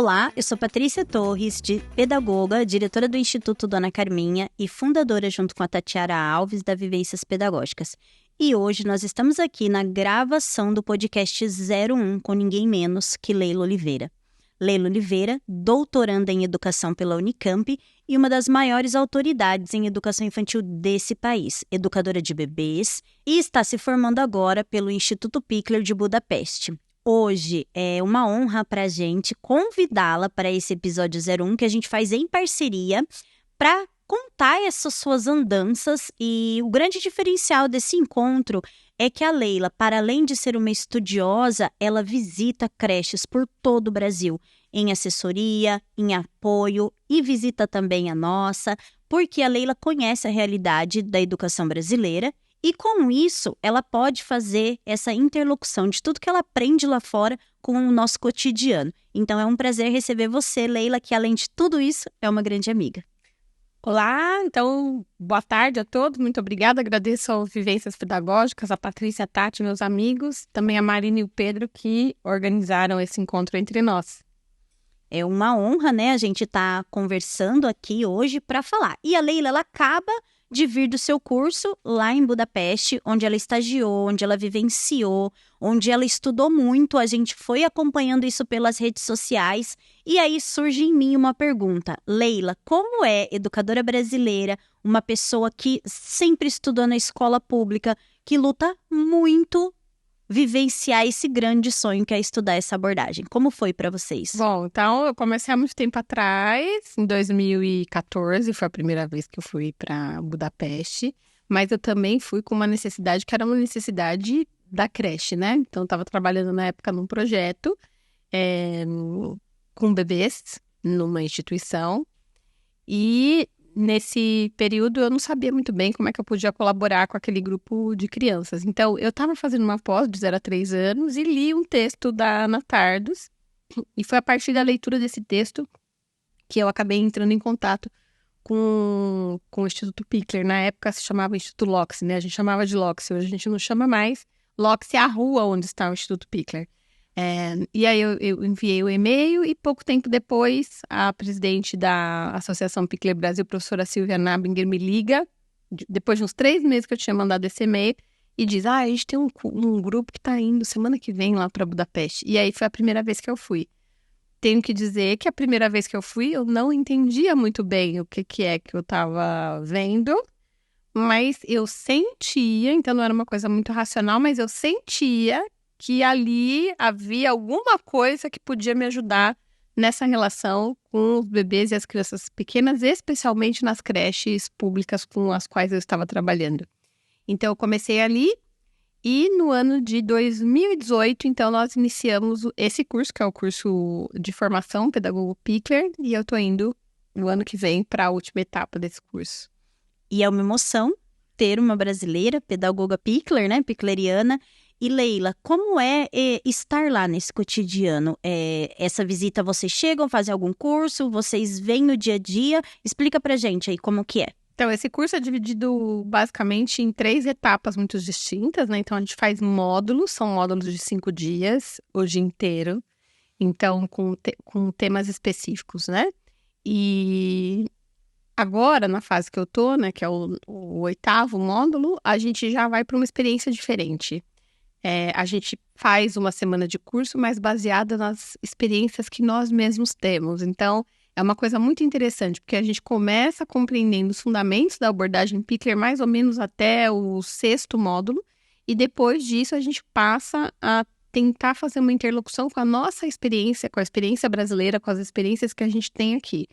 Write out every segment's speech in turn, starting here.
Olá, eu sou Patrícia Torres, pedagoga, diretora do Instituto Dona Carminha e fundadora junto com a Tatiara Alves da Vivências Pedagógicas. E hoje nós estamos aqui na gravação do podcast 01 com ninguém menos que Leila Oliveira. Leila Oliveira, doutoranda em educação pela Unicamp e uma das maiores autoridades em educação infantil desse país, educadora de bebês, e está se formando agora pelo Instituto Pickler de Budapeste. Hoje é uma honra para a gente convidá-la para esse episódio 01 que a gente faz em parceria para contar essas suas andanças, e o grande diferencial desse encontro é que a Leila, para além de ser uma estudiosa, ela visita creches por todo o Brasil, em assessoria, em apoio, e visita também a nossa, porque a Leila conhece a realidade da educação brasileira e, com isso, ela pode fazer essa interlocução de tudo que ela aprende lá fora com o nosso cotidiano. Então, é um prazer receber você, Leila, que, além de tudo isso, é uma grande amiga. Olá, então, boa tarde a todos, muito obrigada, agradeço ao Vivências Pedagógicas, a Patrícia, a Tati, meus amigos, também a Marina e o Pedro que organizaram esse encontro entre nós. É uma honra, né, a gente tá conversando aqui hoje para falar. E a Leila, ela acaba de vir do seu curso lá em Budapeste, onde ela estagiou, onde ela vivenciou, onde ela estudou muito. A gente foi acompanhando isso pelas redes sociais. E aí surge em mim uma pergunta. Leila, como é educadora brasileira, uma pessoa que sempre estudou na escola pública, que luta muito vivenciar esse grande sonho que é estudar essa abordagem? Como foi para vocês? Bom, então eu comecei há muito tempo atrás, em 2014, foi a primeira vez que eu fui para Budapeste, mas eu também fui com uma necessidade que era uma necessidade da creche, né? Então eu estava trabalhando na época num projeto com bebês numa instituição e nesse período eu não sabia muito bem como é que eu podia colaborar com aquele grupo de crianças. Então, eu estava fazendo uma pós de 0 a 3 anos e li um texto da Ana Tardos. E foi a partir da leitura desse texto que eu acabei entrando em contato com o Instituto Pickler. Na época se chamava Instituto Loxi, né? A gente chamava de Loxi, hoje a gente não chama mais. Loxi é a rua onde está o Instituto Pickler. E aí eu enviei o e-mail e pouco tempo depois a presidente da Associação Pickler Brasil, professora Silvia Nabinger, me liga, depois de uns 3 meses que eu tinha mandado esse e-mail, e diz, a gente tem um grupo que está indo semana que vem lá para Budapeste. E aí foi a primeira vez que eu fui. Tenho que dizer que a primeira vez que eu fui, eu não entendia muito bem o que é que eu estava vendo, mas eu sentia, então não era uma coisa muito racional, mas eu sentia que ali havia alguma coisa que podia me ajudar nessa relação com os bebês e as crianças pequenas, especialmente nas creches públicas com as quais eu estava trabalhando. Então, eu comecei ali e no ano de 2018, então, nós iniciamos esse curso, que é o curso de formação Pedagogo Pickler, e eu estou indo no ano que vem para a última etapa desse curso. E é uma emoção ter uma brasileira, pedagoga Pickler, né, pickleriana. E Leila, como é estar lá nesse cotidiano? Essa visita, vocês chegam, fazem algum curso, vocês vêm no dia a dia? Explica pra gente aí como que é. Então, esse curso é dividido basicamente em 3 etapas muito distintas, né? Então, a gente faz módulos, são módulos de 5 dias, o dia inteiro. Então, com temas específicos, né? E agora, na fase que eu tô, né, que é o 8º módulo, a gente já vai para uma experiência diferente. A gente faz uma semana de curso, mas baseada nas experiências que nós mesmos temos. Então, é uma coisa muito interessante, porque a gente começa compreendendo os fundamentos da abordagem Pickler mais ou menos até o 6º módulo, e depois disso a gente passa a tentar fazer uma interlocução com a nossa experiência, com a experiência brasileira, com as experiências que a gente tem aqui.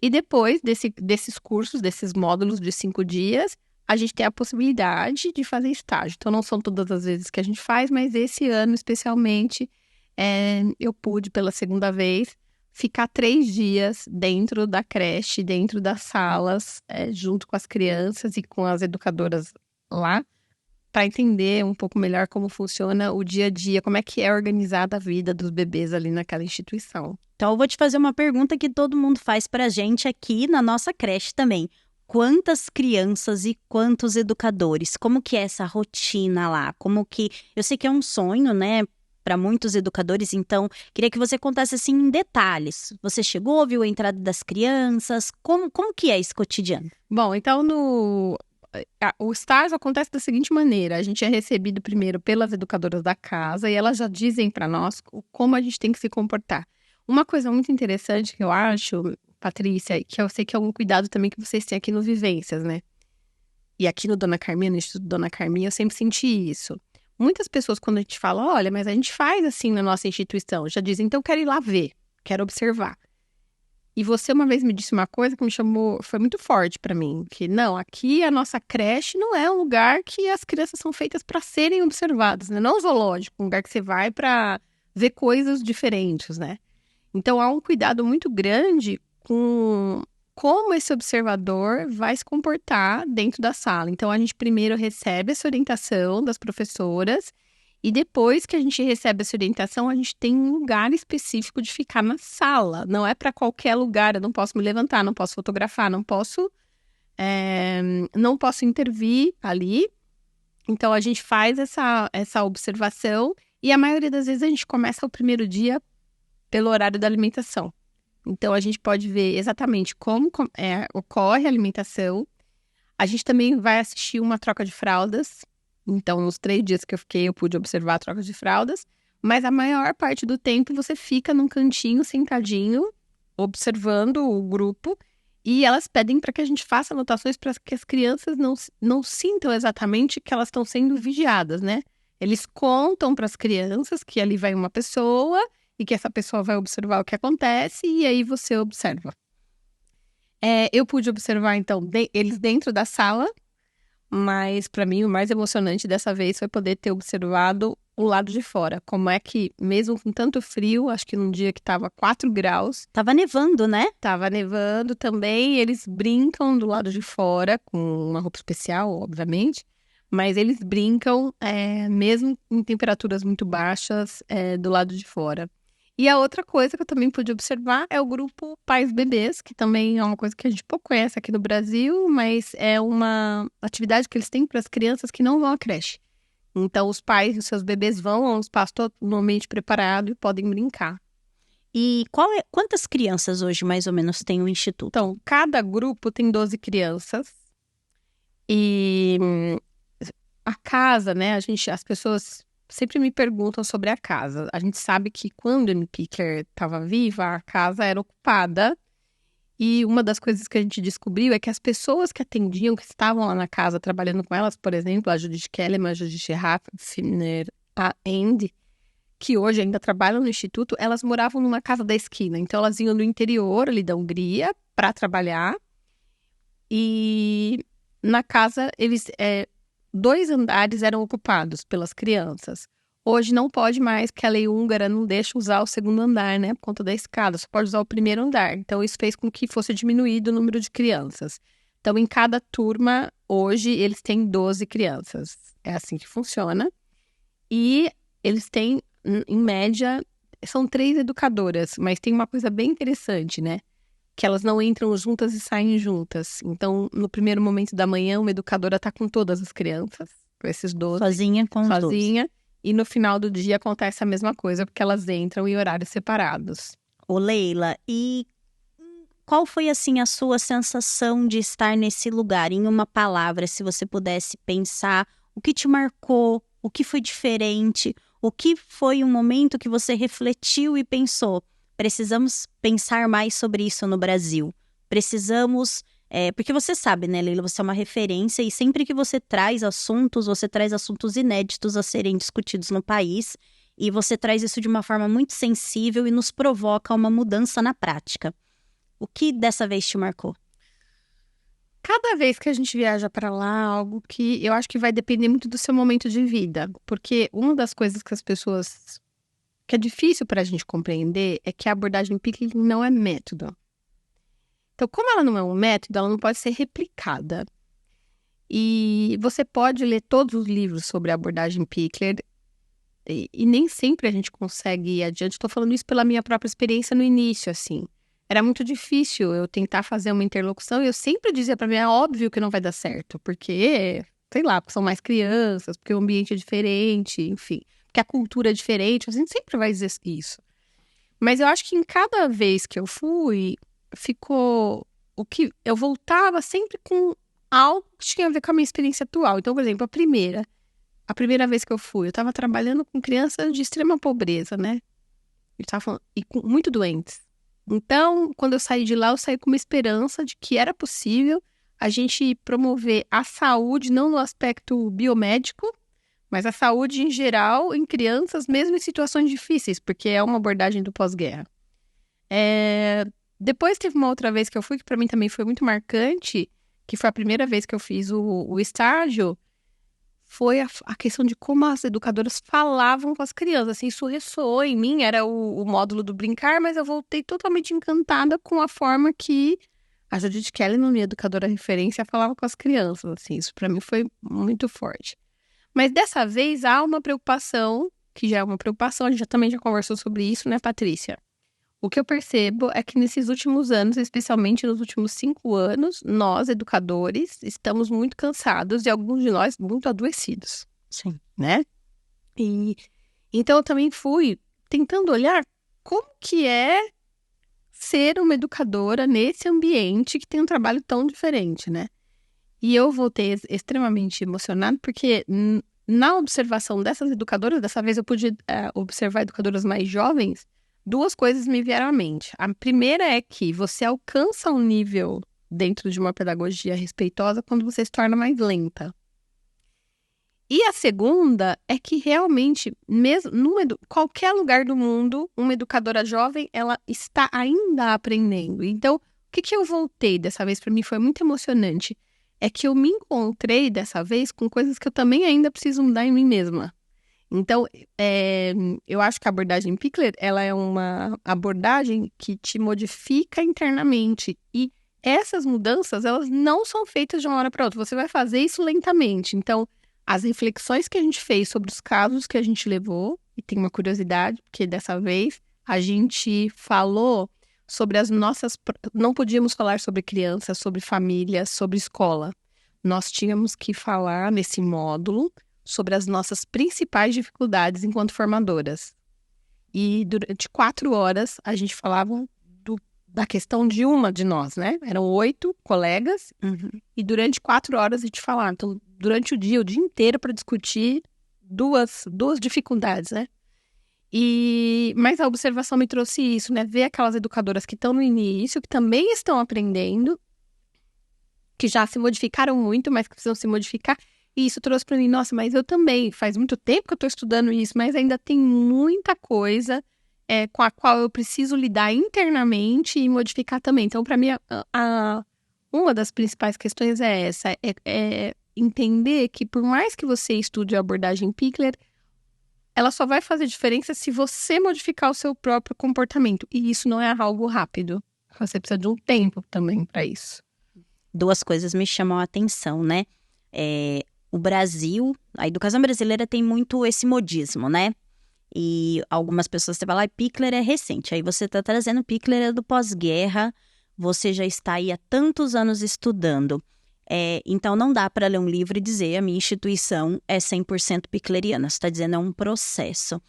E depois desses cursos, desses módulos de 5 dias, a gente tem a possibilidade de fazer estágio. Então, não são todas as vezes que a gente faz, mas esse ano, especialmente, eu pude, pela segunda vez, ficar 3 dias dentro da creche, dentro das salas, junto com as crianças e com as educadoras lá, para entender um pouco melhor como funciona o dia a dia, como é que é organizada a vida dos bebês ali naquela instituição. Então, eu vou te fazer uma pergunta que todo mundo faz pra gente aqui na nossa creche também. Quantas crianças e quantos educadores? Como que é essa rotina lá? Como que... Eu sei que é um sonho, né? para muitos educadores, então queria que você contasse assim em detalhes. Você chegou, viu a entrada das crianças, como que é esse cotidiano? Bom, então o estágio acontece da seguinte maneira: a gente é recebido primeiro pelas educadoras da casa e elas já dizem para nós como a gente tem que se comportar. Uma coisa muito interessante que eu acho, Patrícia, que eu sei que é um cuidado também que vocês têm aqui no Vivências, né? E aqui no Dona Carminha, no Instituto Dona Carminha, eu sempre senti isso. Muitas pessoas, quando a gente fala, olha, mas a gente faz assim na nossa instituição, já dizem, então eu quero ir lá ver, quero observar. E você uma vez me disse uma coisa que me chamou, foi muito forte para mim, que não, aqui a nossa creche não é um lugar que as crianças são feitas para serem observadas, né? Não um zoológico, um lugar que você vai para ver coisas diferentes, né? Então há um cuidado muito grande com como esse observador vai se comportar dentro da sala. Então a gente primeiro recebe essa orientação das professoras e depois que a gente recebe essa orientação, a gente tem um lugar específico de ficar na sala. Não é para qualquer lugar, eu não posso me levantar, não posso fotografar, não posso intervir ali. Então, a gente faz essa observação e a maioria das vezes a gente começa o primeiro dia pelo horário da alimentação. Então, a gente pode ver exatamente como ocorre a alimentação. A gente também vai assistir uma troca de fraldas. Então, nos 3 dias que eu fiquei, eu pude observar a troca de fraldas. Mas a maior parte do tempo você fica num cantinho, sentadinho, observando o grupo. E elas pedem para que a gente faça anotações para que as crianças não sintam exatamente que elas estão sendo vigiadas, né? Eles contam para as crianças que ali vai uma pessoa e que essa pessoa vai observar o que acontece e aí você observa. Eu pude observar, então, eles dentro da sala, mas para mim o mais emocionante dessa vez foi poder ter observado o lado de fora. Como é que, mesmo com tanto frio, acho que num dia que estava 4 graus... Tava nevando, né? Tava nevando também, eles brincam do lado de fora, com uma roupa especial, obviamente, mas eles brincam mesmo em temperaturas muito baixas do lado de fora. E a outra coisa que eu também pude observar é o grupo Pais Bebês, que também é uma coisa que a gente pouco conhece aqui no Brasil, mas é uma atividade que eles têm para as crianças que não vão à creche. Então, os pais e os seus bebês vão a um espaço totalmente preparado e podem brincar. E quantas crianças hoje, mais ou menos, tem o Instituto? Então, cada grupo tem 12 crianças. E a casa, né? As pessoas sempre me perguntam sobre a casa. A gente sabe que quando a Amy Pickler estava viva, a casa era ocupada. E uma das coisas que a gente descobriu é que as pessoas que atendiam, que estavam lá na casa trabalhando com elas, por exemplo, a Judith Kellerman, a Judith Raffner, a Andy, que hoje ainda trabalham no Instituto, elas moravam numa casa da esquina. Então, elas iam no interior ali da Hungria para trabalhar. E na casa, 2 andares eram ocupados pelas crianças. Hoje não pode mais, porque a lei húngara não deixa usar o 2º andar, né? Por conta da escada, só pode usar o 1º andar. Então, isso fez com que fosse diminuído o número de crianças. Então, em cada turma, hoje, eles têm 12 crianças. É assim que funciona. E eles têm, em média, são 3 educadoras, mas tem uma coisa bem interessante, né? Que elas não entram juntas e saem juntas. Então, no primeiro momento da manhã, uma educadora está com todas as crianças, com esses 12. Sozinha com os 12. E no final do dia acontece a mesma coisa, porque elas entram em horários separados. Ô, Leila, e qual foi, assim, a sua sensação de estar nesse lugar? Em uma palavra, se você pudesse pensar, o que te marcou, o que foi diferente, o que foi um momento que você refletiu e pensou, precisamos pensar mais sobre isso no Brasil. Precisamos... porque você sabe, né, Leila, você é uma referência e sempre que você traz assuntos inéditos a serem discutidos no país e você traz isso de uma forma muito sensível e nos provoca uma mudança na prática. O que dessa vez te marcou? Cada vez que a gente viaja para lá, algo que eu acho que vai depender muito do seu momento de vida. Porque uma das coisas que as pessoas... que é difícil para a gente compreender é que a abordagem Pickler não é método. Então, como ela não é um método, ela não pode ser replicada. E você pode ler todos os livros sobre a abordagem Pickler e nem sempre a gente consegue ir adiante. Estou falando isso pela minha própria experiência no início, assim. Era muito difícil eu tentar fazer uma interlocução e eu sempre dizia para mim, é óbvio que não vai dar certo, porque, sei lá, porque são mais crianças, porque o ambiente é diferente, enfim. porque a cultura é diferente, a gente sempre vai dizer isso. Mas eu acho que em cada vez que eu fui, ficou o que eu voltava sempre com algo que tinha a ver com a minha experiência atual. Então, por exemplo, a primeira vez que eu fui, eu estava trabalhando com crianças de extrema pobreza, né? E muito doentes. Então, quando eu saí de lá, eu saí com uma esperança de que era possível a gente promover a saúde, não no aspecto biomédico, mas a saúde em geral em crianças, mesmo em situações difíceis, porque é uma abordagem do pós-guerra. Depois teve uma outra vez que eu fui, que para mim também foi muito marcante, que foi a primeira vez que eu fiz o estágio, foi a questão de como as educadoras falavam com as crianças. Assim, isso ressoou em mim, era o módulo do brincar, mas eu voltei totalmente encantada com a forma que a Judith Kelly, minha educadora referência, falava com as crianças. Assim, isso para mim foi muito forte. Mas dessa vez há uma preocupação, que já é uma preocupação, a gente também já conversou sobre isso, né, Patrícia? O que eu percebo é que nesses últimos anos, especialmente nos últimos 5 anos, nós, educadores, estamos muito cansados e alguns de nós muito adoecidos. Sim. Né? E então eu também fui tentando olhar como que é ser uma educadora nesse ambiente que tem um trabalho tão diferente, né? E eu voltei extremamente emocionada porque na observação dessas educadoras, dessa vez eu pude observar educadoras mais jovens, 2 coisas me vieram à mente. A primeira é que você alcança um nível dentro de uma pedagogia respeitosa quando você se torna mais lenta. E a segunda é que realmente, mesmo qualquer lugar do mundo, uma educadora jovem, ela está ainda aprendendo. Então, o que eu voltei dessa vez para mim foi muito emocionante. É que eu me encontrei dessa vez com coisas que eu também ainda preciso mudar em mim mesma. Então, eu acho que a abordagem Pickler, ela é uma abordagem que te modifica internamente. E essas mudanças, elas não são feitas de uma hora para outra. Você vai fazer isso lentamente. Então, as reflexões que a gente fez sobre os casos que a gente levou, e tem uma curiosidade, porque dessa vez a gente falou sobre as nossas... Não podíamos falar sobre crianças, sobre famílias, sobre escola. Nós tínhamos que falar nesse módulo sobre as nossas principais dificuldades enquanto formadoras. E durante 4 horas a gente falava da questão de uma de nós, né? Eram 8 colegas, e durante 4 horas a gente falava. Então, durante o dia inteiro para discutir duas dificuldades, né? Mas a observação me trouxe isso, né? Ver aquelas educadoras que estão no início, que também estão aprendendo, que já se modificaram muito, mas que precisam se modificar. E isso trouxe para mim, nossa, mas eu também, faz muito tempo que eu estou estudando isso, mas ainda tem muita coisa com a qual eu preciso lidar internamente e modificar também. Então, para mim, uma das principais questões é essa, é entender que por mais que você estude a abordagem Pickler, ela só vai fazer diferença se você modificar o seu próprio comportamento. E isso não é algo rápido. Você precisa de um tempo também para isso. 2 coisas me chamam a atenção, né? O Brasil, a educação brasileira tem muito esse modismo, né? E algumas pessoas você vai lá, Pickler é recente. Aí você está trazendo Pickler é do pós-guerra, você já está aí há tantos anos estudando. Então não dá para ler um livro e dizer a minha instituição é 100% pickleriana. Você está dizendo é um processo.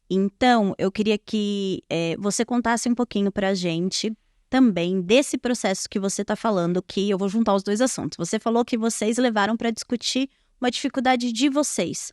Então eu queria que você contasse um pouquinho para a gente também desse processo que você está falando, que eu vou juntar os 2 assuntos. Você falou que vocês levaram para discutir uma dificuldade de vocês.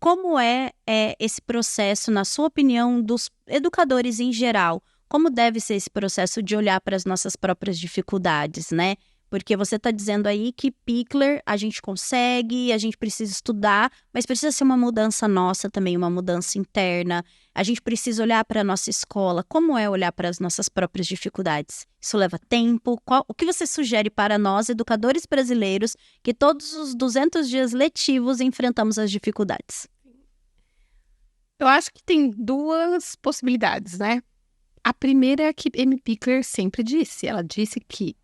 Como é esse processo, na sua opinião, dos educadores em geral? Como deve ser esse processo de olhar para as nossas próprias dificuldades, né? Porque você está dizendo aí que Pickler a gente consegue, a gente precisa estudar, mas precisa ser uma mudança nossa também, uma mudança interna. A gente precisa olhar para a nossa escola. Como é olhar para as nossas próprias dificuldades? Isso leva tempo? O que você sugere para nós, educadores brasileiros, que todos os 200 dias letivos enfrentamos as dificuldades? Eu acho que tem 2 possibilidades, né? A primeira é a que Amy Pickler sempre disse. Ela disse que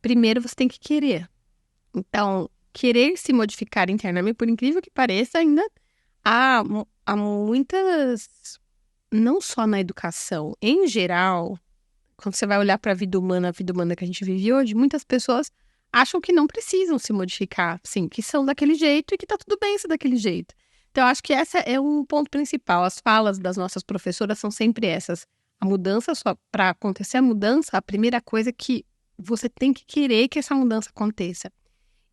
primeiro você tem que querer. Então, querer se modificar internamente, por incrível que pareça, ainda há muitas, não só na educação, em geral, quando você vai olhar para a vida humana que a gente vive hoje, muitas pessoas acham que não precisam se modificar, sim, que são daquele jeito e que tá tudo bem ser daquele jeito. Então, acho que esse é um ponto principal. As falas das nossas professoras são sempre essas. A mudança, para acontecer a mudança, a primeira coisa é que você tem que querer que essa mudança aconteça.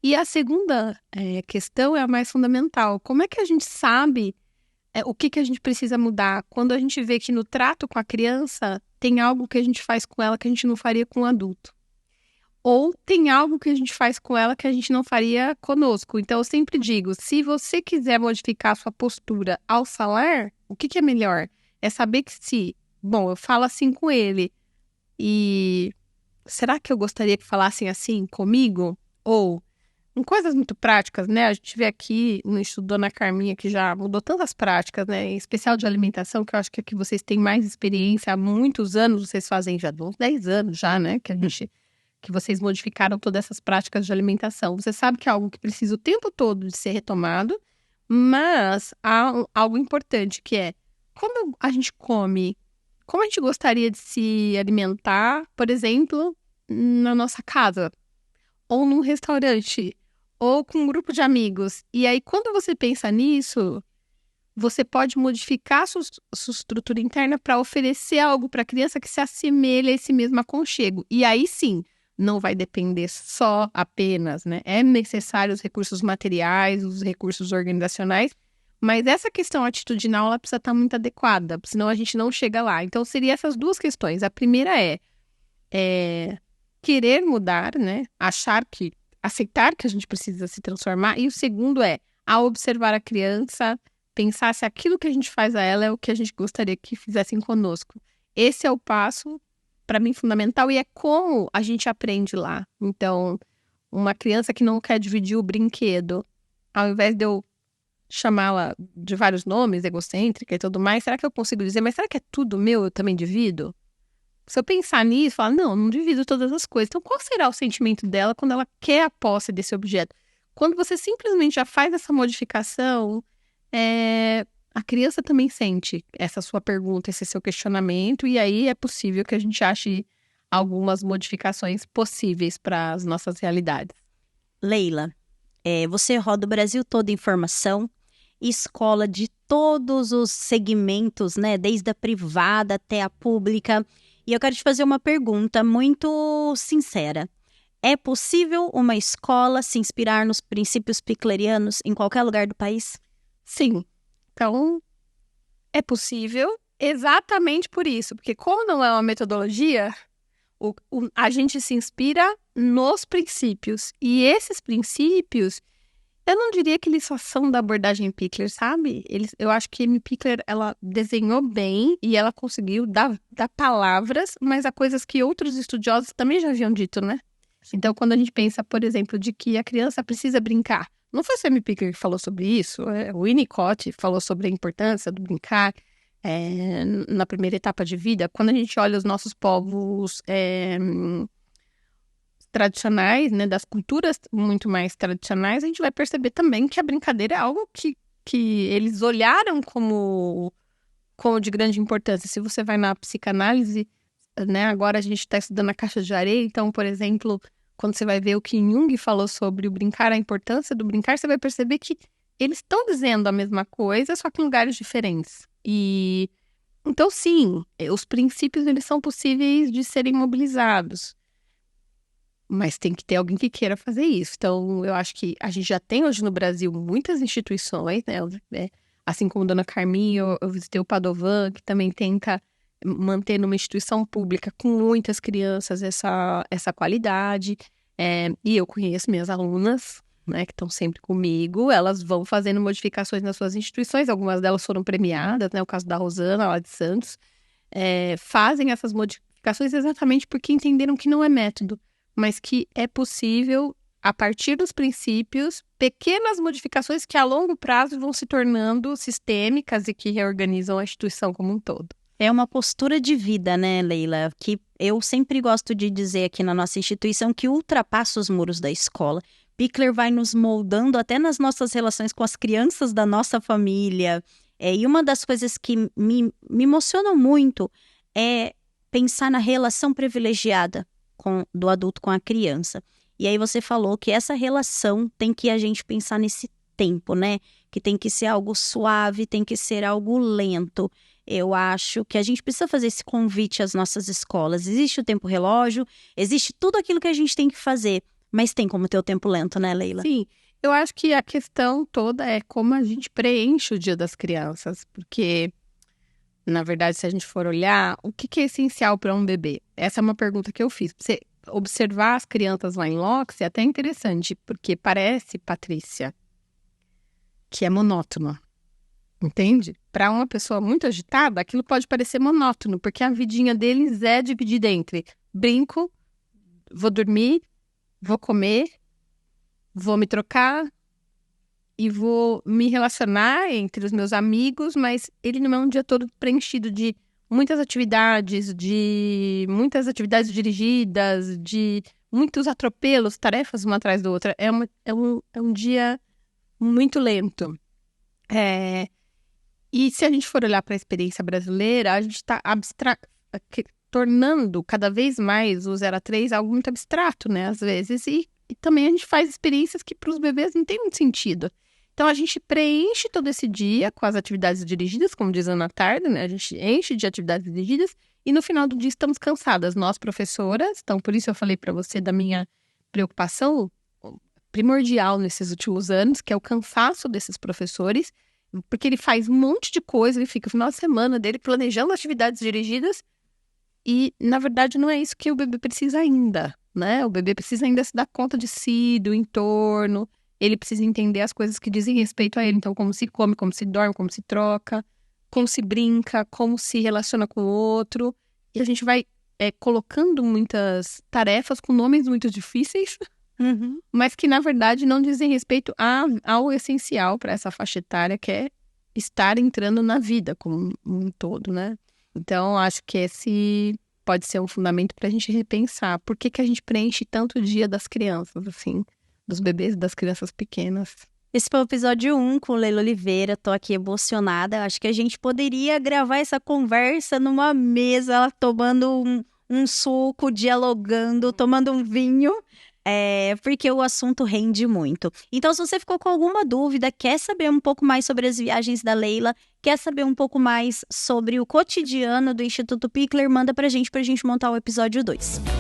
E a segunda questão é a mais fundamental. Como é que a gente sabe o que a gente precisa mudar quando a gente vê que no trato com a criança tem algo que a gente faz com ela que a gente não faria com o adulto? Ou tem algo que a gente faz com ela que a gente não faria conosco. Então, eu sempre digo, se você quiser modificar a sua postura ao falar, o que é melhor? É saber que eu falo assim com ele, e será que eu gostaria que falassem assim comigo? Ou, em coisas muito práticas, né? A gente vê aqui no Instituto Dona Carminha, que já mudou tantas práticas, né? Em especial de alimentação, que eu acho que aqui vocês têm mais experiência há muitos anos, vocês fazem já uns 10 anos já, né? Que vocês modificaram todas essas práticas de alimentação. Você sabe que é algo que precisa o tempo todo de ser retomado, mas há algo importante, que é como a gente come, como a gente gostaria de se alimentar, por exemplo, na nossa casa, ou num restaurante, ou com um grupo de amigos. E aí, quando você pensa nisso, você pode modificar a sua estrutura interna para oferecer algo para a criança que se assemelhe a esse mesmo aconchego. E aí sim, não vai depender só apenas, né? É necessário os recursos materiais, os recursos organizacionais, mas essa questão atitudinal, ela precisa estar muito adequada, senão a gente não chega lá. Então, seriam essas duas questões. A primeira é querer mudar, né? Aceitar que a gente precisa se transformar. E o segundo ao observar a criança, pensar se aquilo que a gente faz a ela é o que a gente gostaria que fizessem conosco. Esse é o passo, para mim, fundamental, e é como a gente aprende lá. Então, uma criança que não quer dividir o brinquedo, ao invés de eu chamá-la de vários nomes, egocêntrica e tudo mais, será que eu consigo dizer, mas será que é tudo meu, eu também divido? Se eu pensar nisso, falar, não divido todas as coisas. Então, qual será o sentimento dela quando ela quer a posse desse objeto? Quando você simplesmente já faz essa modificação, a criança também sente essa sua pergunta, esse seu questionamento, e aí é possível que a gente ache algumas modificações possíveis para as nossas realidades. Leila, você roda o Brasil todo em formação, escola de todos os segmentos, né? Desde a privada até a pública. E eu quero te fazer uma pergunta muito sincera. É possível uma escola se inspirar nos princípios piclerianos em qualquer lugar do país? Sim. Então, é possível exatamente por isso. Porque como não é uma metodologia, a gente se inspira nos princípios. E esses princípios, eu não diria que eles só são da abordagem Pickler, sabe? Eu acho que a Amy Pickler, ela desenhou bem e ela conseguiu dar palavras, mas a coisas que outros estudiosos também já haviam dito, né? Então, quando a gente pensa, por exemplo, de que a criança precisa brincar, não foi só a Amy Pickler que falou sobre isso, o Winnicott falou sobre a importância do brincar na primeira etapa de vida. Quando a gente olha os nossos povos tradicionais, né, das culturas muito mais tradicionais, a gente vai perceber também que a brincadeira é algo que eles olharam como de grande importância. Se você vai na psicanálise, né, agora a gente está estudando a caixa de areia, então, por exemplo, quando você vai ver o que Jung falou sobre o brincar, a importância do brincar, você vai perceber que eles estão dizendo a mesma coisa, só que em lugares diferentes. E então, sim, os princípios, eles são possíveis de serem mobilizados. Mas tem que ter alguém que queira fazer isso. Então, eu acho que a gente já tem hoje no Brasil muitas instituições, né? Assim como Dona Carminha, eu visitei o Padovan, que também tenta manter numa instituição pública com muitas crianças essa qualidade. E eu conheço minhas alunas, né, que estão sempre comigo, elas vão fazendo modificações nas suas instituições, algumas delas foram premiadas, né? O caso da Rosana, lá de Santos. Fazem essas modificações exatamente porque entenderam que não é método, mas que é possível, a partir dos princípios, pequenas modificações que a longo prazo vão se tornando sistêmicas e que reorganizam a instituição como um todo. É uma postura de vida, né, Leila? Que eu sempre gosto de dizer aqui na nossa instituição que ultrapassa os muros da escola. Pickler vai nos moldando até nas nossas relações com as crianças da nossa família. E uma das coisas que me emocionam muito é pensar na relação privilegiada do adulto com a criança. E aí você falou que essa relação tem que a gente pensar nesse tempo, né? Que tem que ser algo suave, tem que ser algo lento. Eu acho que a gente precisa fazer esse convite às nossas escolas. Existe o tempo relógio, existe tudo aquilo que a gente tem que fazer, mas tem como ter o tempo lento, né, Leila? Sim, eu acho que a questão toda é como a gente preenche o Dia das Crianças, porque, na verdade, se a gente for olhar, o que é essencial para um bebê? Essa é uma pergunta que eu fiz. Você observar as crianças lá em Locks é até interessante, porque parece, Patrícia, que é monótono, entende? Para uma pessoa muito agitada, aquilo pode parecer monótono, porque a vidinha deles é dividida entre brinco, vou dormir, vou comer, vou me trocar e vou me relacionar entre os meus amigos, mas ele não é um dia todo preenchido de muitas atividades dirigidas, de muitos atropelos, tarefas uma atrás da outra. É um dia muito lento. E se a gente for olhar para a experiência brasileira, a gente está tornando cada vez mais o 0 a 3 algo muito abstrato, né, às vezes, e também a gente faz experiências que para os bebês não tem muito sentido. Então, a gente preenche todo esse dia com as atividades dirigidas, como diz a Ana Tarda, né? A gente enche de atividades dirigidas e no final do dia estamos cansadas. Nós, professoras, então por isso eu falei para você da minha preocupação primordial nesses últimos anos, que é o cansaço desses professores, porque ele faz um monte de coisa, ele fica o final de semana dele planejando atividades dirigidas e, na verdade, não é isso que o bebê precisa ainda, né? O bebê precisa ainda se dar conta de si, do entorno. Ele precisa entender as coisas que dizem respeito a ele. Então, como se come, como se dorme, como se troca, como se brinca, como se relaciona com o outro. E a gente vai colocando muitas tarefas com nomes muito difíceis, mas que, na verdade, não dizem respeito ao essencial para essa faixa etária, que é estar entrando na vida como um todo, né? Então, acho que esse pode ser um fundamento para a gente repensar. Por que a gente preenche tanto o Dia das Crianças, assim? Dos bebês e das crianças pequenas. Esse foi o episódio 1 com Leila Oliveira, tô aqui emocionada. Acho que a gente poderia gravar essa conversa numa mesa, tomando um suco, dialogando, tomando um vinho, porque o assunto rende muito. Então, se você ficou com alguma dúvida, quer saber um pouco mais sobre as viagens da Leila, quer saber um pouco mais sobre o cotidiano do Instituto Pickler, manda pra gente montar o episódio 2.